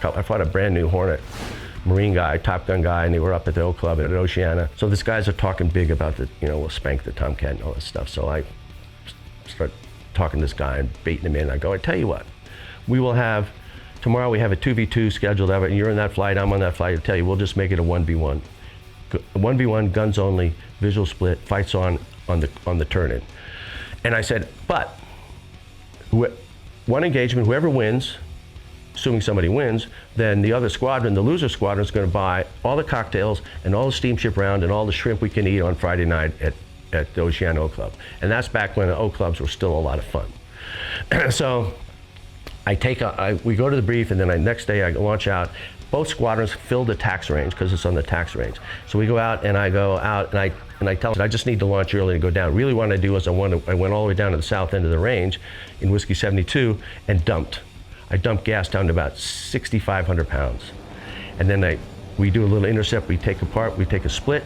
I fought a brand new Hornet Marine guy, Top Gun guy, and they were up at the Oak Club at Oceana. So these guys are talking big about the, we'll spank the Tomcat and all this stuff. So I start talking to this guy and baiting him in. I go, I tell you what, we will have, tomorrow we have a 2v2 scheduled out, and you're in that flight, I'm on that flight. I tell you, we'll just make it a 1v1. 1v1, guns only, visual split, fights on the turn-in. And I said, but one engagement, whoever wins, assuming somebody wins, then the other squadron, the loser squadron, is going to buy all the cocktails and all the steamship round and all the shrimp we can eat on Friday night at the Oceana Oak Club. And that's back when the Oak Clubs were still a lot of fun. So we go to the brief, and then next day I launch out. Both squadrons fill the tax range because it's on the tax range. So we go out, and I go out, and I tell them I just need to launch early to go down. Really what I do is I went all the way down to the south end of the range in Whiskey 72 and dumped. I dumped gas down to about 6,500 pounds. And then we do a little intercept, we take apart, we take a split.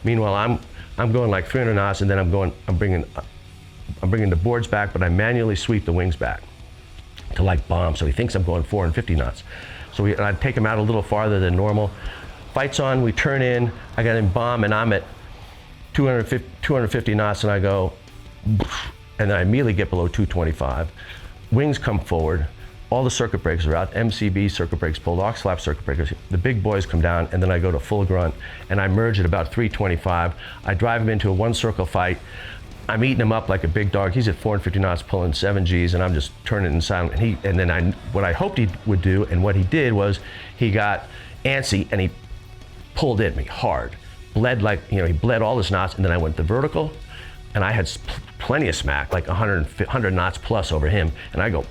Meanwhile, I'm going like 300 knots, and then I'm bringing the boards back, but I manually sweep the wings back to like bomb, so he thinks I'm going 450 knots. So I take him out a little farther than normal. Fights on, we turn in, I got him bomb, and I'm at 250 knots, and I go, and then I immediately get below 225. Wings come forward, all the circuit breakers are out, MCB circuit brakes pulled, aux flap circuit breakers, the big boys come down, and then I go to full grunt, and I merge at about 325. I drive him into a one circle fight. I'm eating him up like a big dog. He's at 450 knots pulling 7 Gs, and I'm just turning in silent. What I hoped he would do, and what he did, was he got antsy and he pulled at me hard. Bled he bled all his knots, and then I went to vertical, and I had plenty of smack, like 100 knots plus over him, and I go,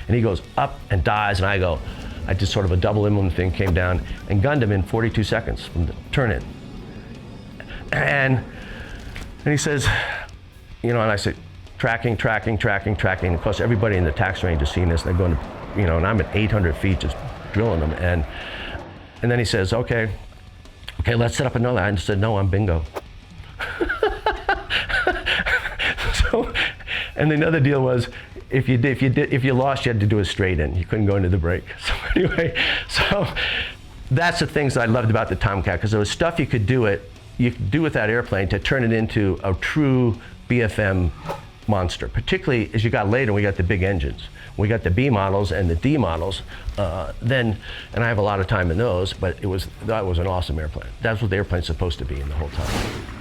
and he goes up and dies, and I did sort of a double inland thing, came down and gunned him in 42 seconds from the turn in. And he says, and I said, tracking. Of course, everybody in the tax range has seen this. They're going to, and I'm at 800 feet just drilling them. And then he says, okay, let's set up another. I just said, no, I'm bingo. So, and the other deal was, if you lost, you had to do a straight in. You couldn't go into the break. So anyway, that's the things that I loved about the Tomcat, because there was stuff you could do with that airplane to turn it into a true BFM monster. Particularly as you got later, we got the big engines. We got the B models and the D models. And I have a lot of time in those, but that was an awesome airplane. That's what the airplane's supposed to be in the whole time.